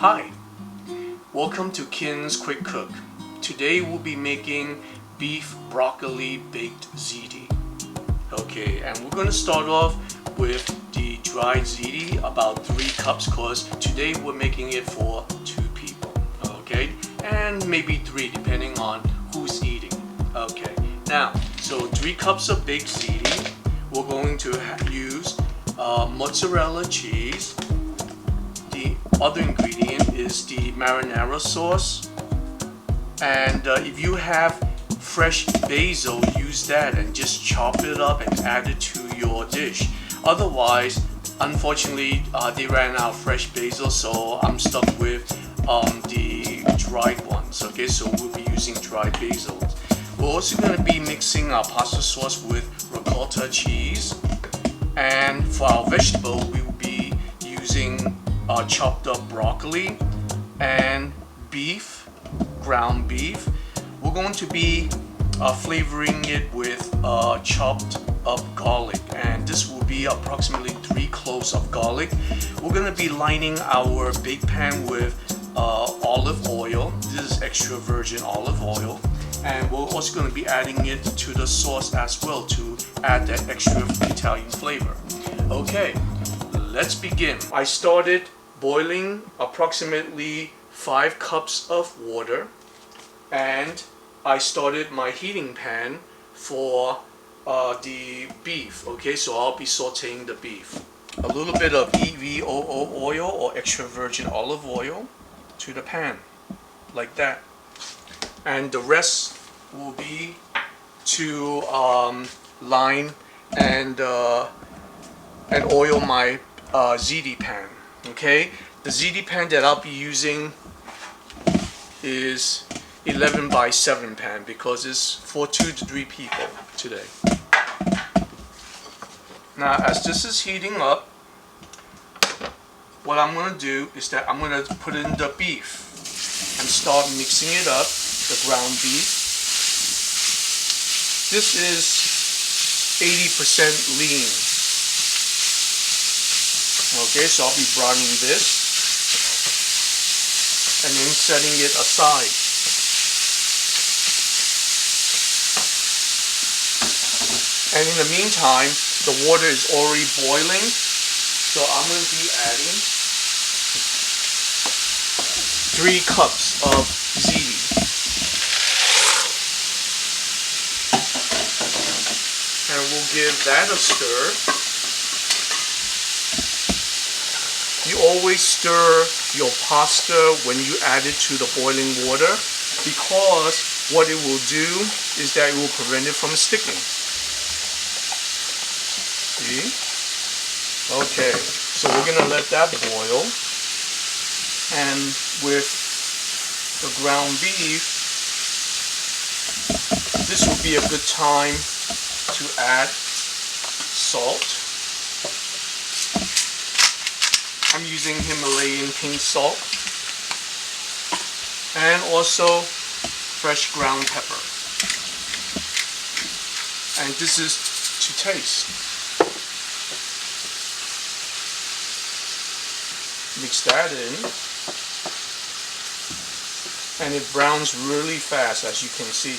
Hi, welcome to Kin's Quick Cook. Today we'll be making beef broccoli baked ziti. Okay, and we're going to start off with the dried ziti, about 3 cups, because today we're making it for 2 people. Okay, and maybe 3 depending on who's eating. Okay, now, so 3 cups of baked ziti. We're going to use mozzarella cheese. The other ingredient is the marinara sauce, and if you have fresh basil, use that and just chop it up and add it to your dish. Otherwise, unfortunately, they ran out of fresh basil, so I'm stuck with the dried ones. Okay, so we'll be using dried basil. We're also going to be mixing our pasta sauce with ricotta cheese, and for our vegetable, we will be using chopped up broccoli and beef, ground beef. We're going to be flavoring it with chopped up garlic, and this will be approximately 3 cloves of garlic. We're going to be lining our bake pan with olive oil. This is extra virgin olive oil, and we're also going to be adding it to the sauce as well to add that extra Italian flavor. Okay, let's begin. I started boiling approximately 5 cups of water, and I started my heating pan for the beef. Okay, so I'll be sauteing the beef. A little bit of EVOO oil or extra virgin olive oil to the pan, like that. And the rest will be to line and oil my ziti pan. Okay, the ziti pan that I'll be using is 11 by 7 pan because it's for 2 to 3 people today. Now, as this is heating up, what I'm going to do is that I'm going to put in the beef and start mixing it up, the ground beef. This is 80% lean. Okay, so I'll be browning this and then setting it aside. And in the meantime, the water is already boiling, so I'm going to be adding 3 cups of ziti. And we'll give that a stir. You always stir your pasta when you add it to the boiling water, because what it will do is that it will prevent it from sticking. See? Okay, so we're going to let that boil, and with the ground beef, this will be a good time to add salt. I'm using Himalayan pink salt, and also fresh ground pepper. And this is to taste. Mix that in, and it browns really fast, as you can see.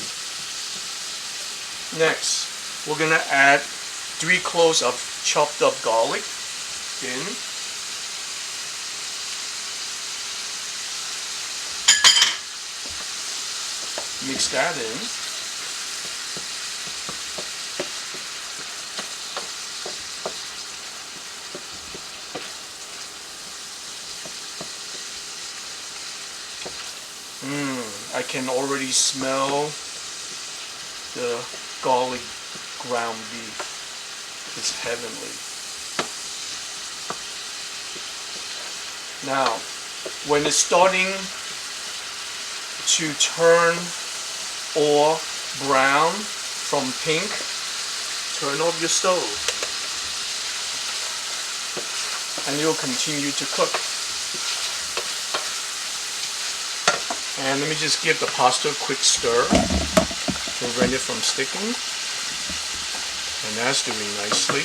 Next, we're gonna add 3 cloves of chopped up garlic in. Mix that in. I can already smell the garlic ground beef. It's heavenly. Now, when it's starting to turn or brown from pink, turn off your stove, and you'll continue to cook. And let me just give the pasta a quick stir to prevent it from sticking, and that's doing nicely.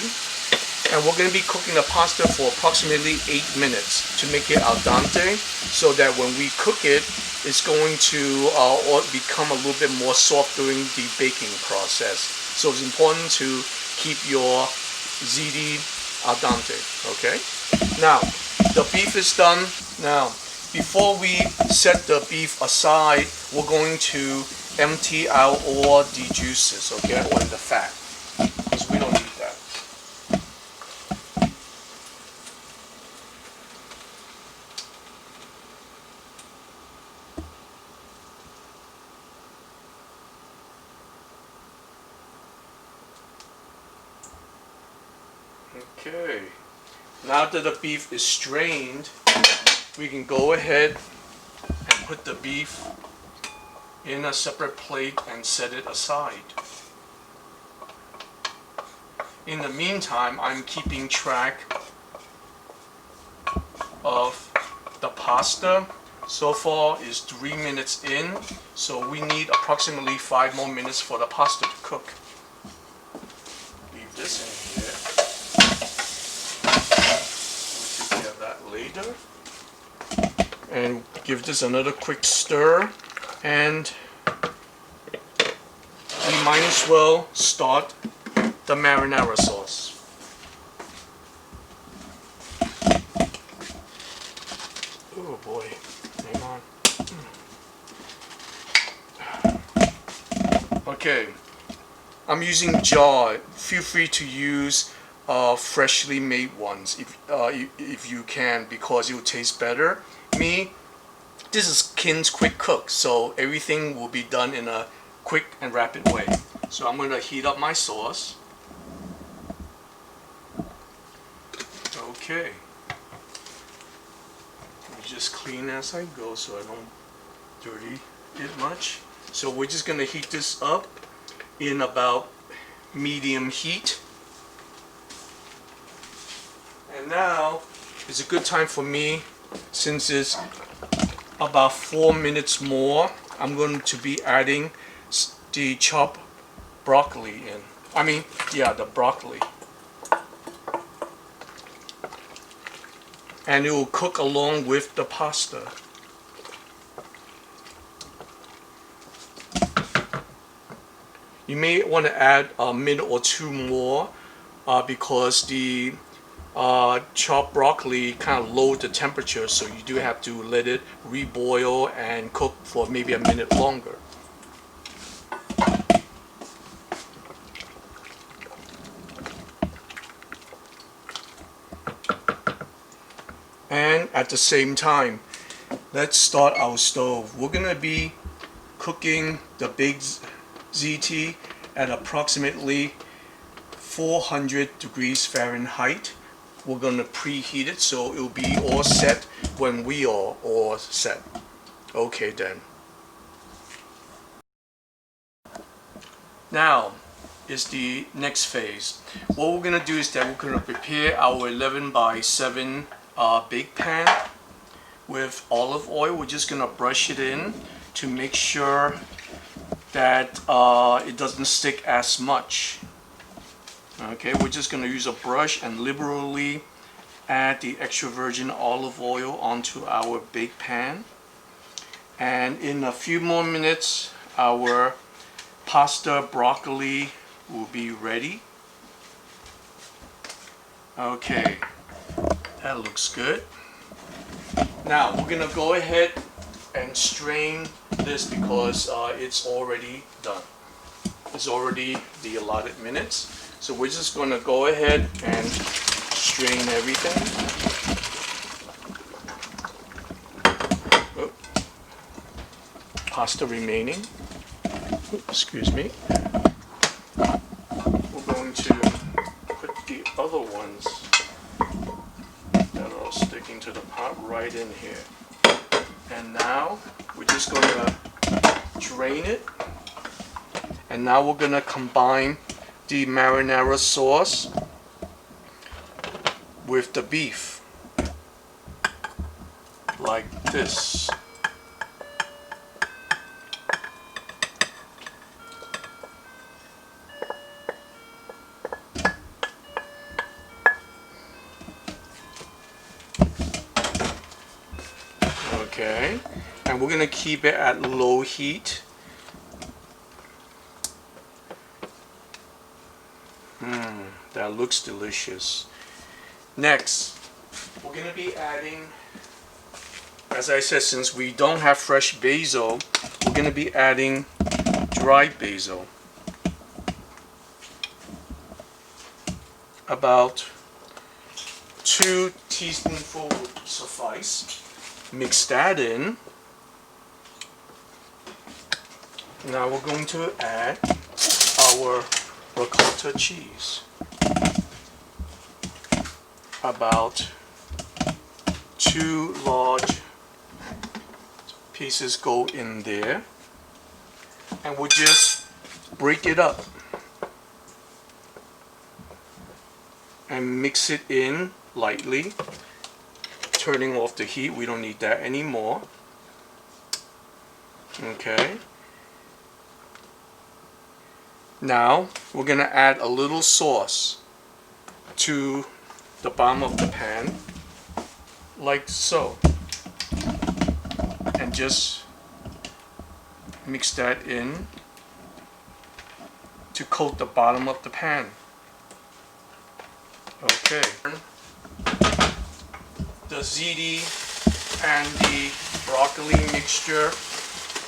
And we're going to be cooking the pasta for approximately 8 minutes to make it al dente, so that when we cook it, it's going to become a little bit more soft during the baking process. So it's important to keep your ziti al dente, okay? Now, the beef is done. Now, before we set the beef aside, we're going to empty out all the juices, okay, or the fat, because we don't need that. Okay, now that the beef is strained, we can go ahead and put the beef in a separate plate and set it aside. In the meantime, I'm keeping track of the pasta. So far is 3 minutes in, so we need approximately 5 more minutes for the pasta to cook. Leave this in here. We'll take care of that later. And give this another quick stir, and we might as well start the marinara sauce. Oh boy, hang on. Okay, I'm using jar. Feel free to use freshly made ones if you can, because it will taste better. This is Kin's Quick Cook, so everything will be done in a quick and rapid way. So I'm going to heat up my sauce. Okay. Let me just clean as I go so I don't dirty it much. So we're just going to heat this up in about medium heat. And now is a good time for me, since it's about 4 minutes more, I'm going to be adding the chopped broccoli in. The broccoli. And it will cook along with the pasta. You may want to add a minute or two more because the chopped broccoli kind of lower the temperature, so you do have to let it reboil and cook for maybe a minute longer. And at the same time, let's start our stove. We're going to be cooking the baked ziti at approximately 400 degrees Fahrenheit. We're going to preheat it so it will be all set when we are all set. Okay then. Now is the next phase. What we're going to do is that we're going to prepare our 11 by 7 bake pan with olive oil. We're just going to brush it in to make sure that it doesn't stick as much. Okay, we're just going to use a brush and liberally add the extra virgin olive oil onto our bake pan. And in a few more minutes, our pasta broccoli will be ready. Okay, that looks good. Now we're going to go ahead and strain this because it's already done. It's already the allotted minutes. So we're just going to go ahead and strain everything. Oh. Pasta remaining. Excuse me. We're going to put the other ones that are sticking to the pot right in here. And now we're just going to drain it. And now we're going to combine the marinara sauce with the beef like this. Okay, and we're gonna keep it at low heat. That looks delicious. Next, we're gonna be adding, as I said, since we don't have fresh basil, we're gonna be adding dried basil. About 2 teaspoonfuls would suffice. Mix that in. Now we're going to add our ricotta cheese. About 2 large pieces go in there, and we'll just break it up and mix it in lightly, turning off the heat. We don't need that anymore. Okay. Now we're gonna add a little sauce to the bottom of the pan, like so, and just mix that in to coat the bottom of the pan. Okay. The ziti and the broccoli mixture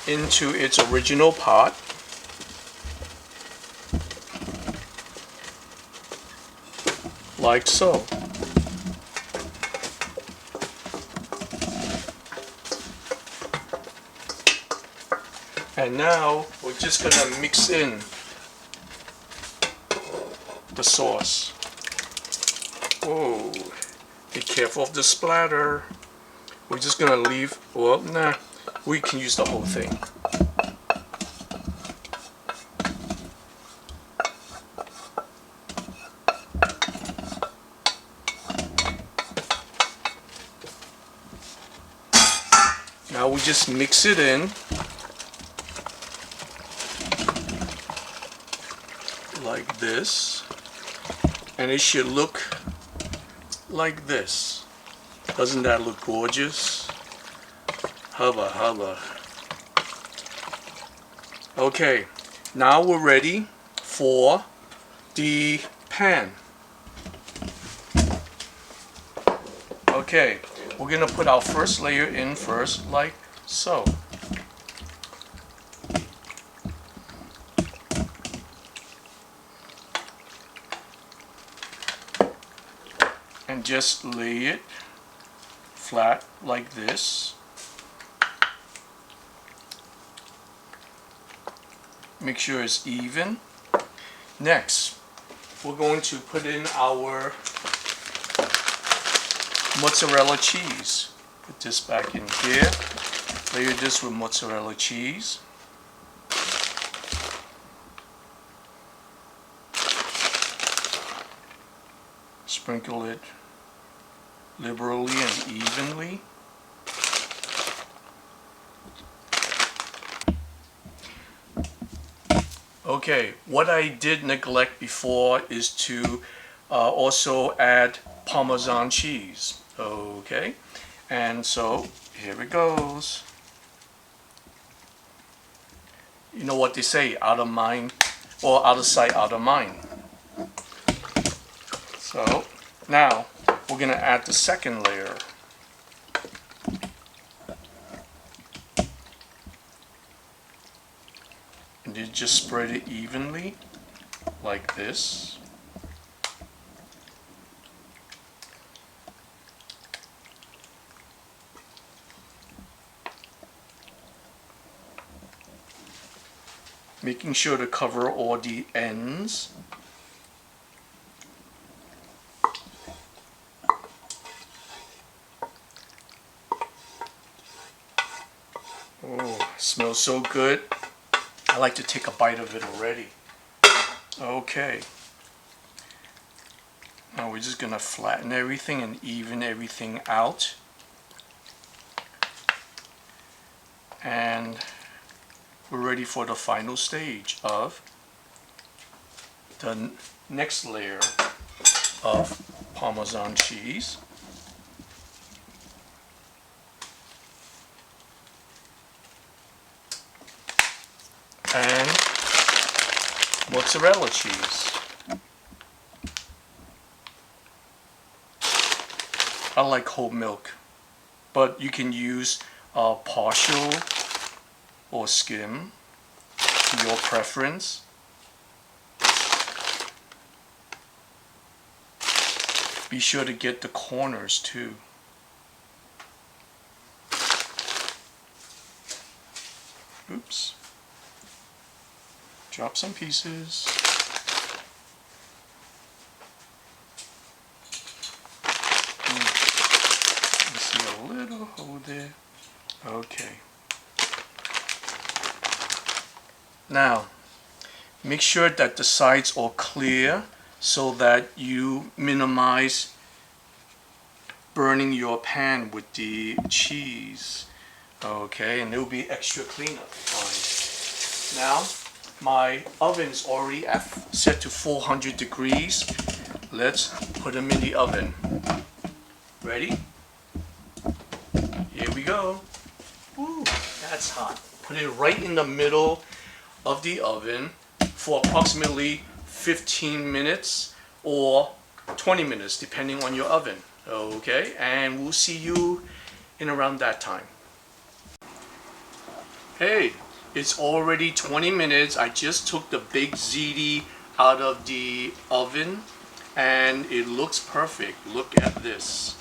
into its original pot. Like so. And now we're just gonna mix in the sauce. Whoa, be careful of the splatter. We're just gonna leave, well, nah, we can use the whole thing. Now we just mix it in like this, and it should look like this. Doesn't that look gorgeous? Hubba hubba. Okay, now we're ready for the pan. Okay, we're gonna put our first layer in first, like so. And just lay it flat like this. Make sure it's even. Next, we're going to put in our mozzarella cheese. Put this back in here. Layer this with mozzarella cheese. Sprinkle it liberally and evenly. Okay, what I did neglect before is to also add Parmesan cheese. Okay, and so here it goes. You know what they say, out of mind, or out of sight, out of mind. So now we're going to add the second layer. And you just spread it evenly like this. Making sure to cover all the ends. Oh, smells so good. I like to take a bite of it already. Okay. Now we're just gonna flatten everything and even everything out. And we're ready for the final stage of the next layer of Parmesan cheese. and mozzarella cheese. I like whole milk, but you can use partial or skim to your preference. Be sure to get the corners too. Oops. Drop some pieces. You see a little hole there. Okay. Now, make sure that the sides are clear so that you minimize burning your pan with the cheese. Okay, and it'll be extra cleanup time. Now, my oven's already set to 400 degrees. Let's put them in the oven. Ready? Here we go. Ooh, that's hot. Put it right in the middle of the oven for approximately 15 minutes or 20 minutes, depending on your oven. Okay, and we'll see you in around that time. Hey, it's already 20 minutes. I just took the baked ziti out of the oven and it looks perfect. Look at this.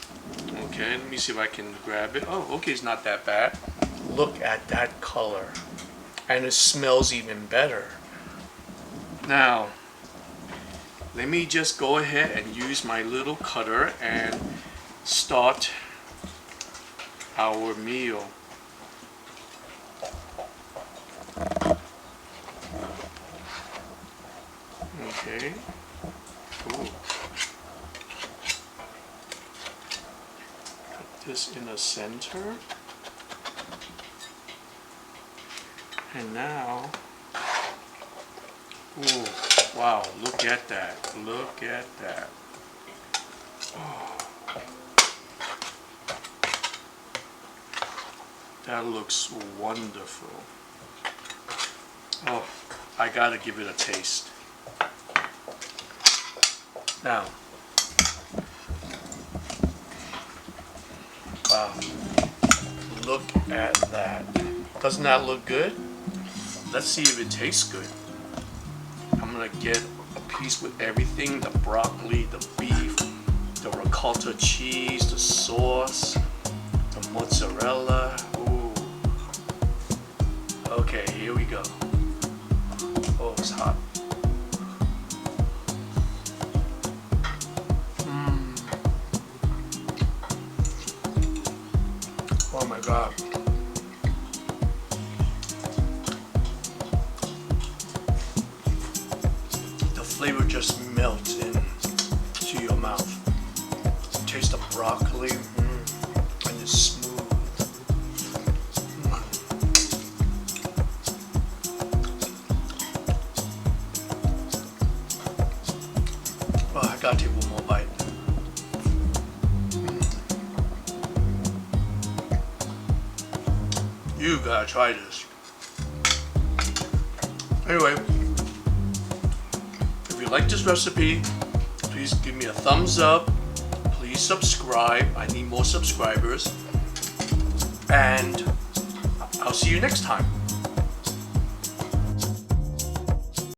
Okay, let me see if I can grab it. Oh, okay, it's not that bad. Look at that color. And it smells even better. Now, let me just go ahead and use my little cutter and start our meal. Okay. Ooh. Put this in the center. And now, ooh, wow, look at that. Look at that. Oh. That looks wonderful. Oh, I gotta give it a taste. Now, wow, look at that. Doesn't that look good? Let's see if it tastes good. I'm gonna get a piece with everything, the broccoli, the beef, the ricotta cheese, the sauce, the mozzarella. Ooh. Okay, here we go. Oh, it's hot. Oh my God. The flavor just melts into your mouth. Taste the broccoli, and it's smooth. Oh, I gotta take one more bite. You gotta try this. Anyway, if you like this recipe, please give me a thumbs up. Please subscribe. I need more subscribers. And I'll see you next time.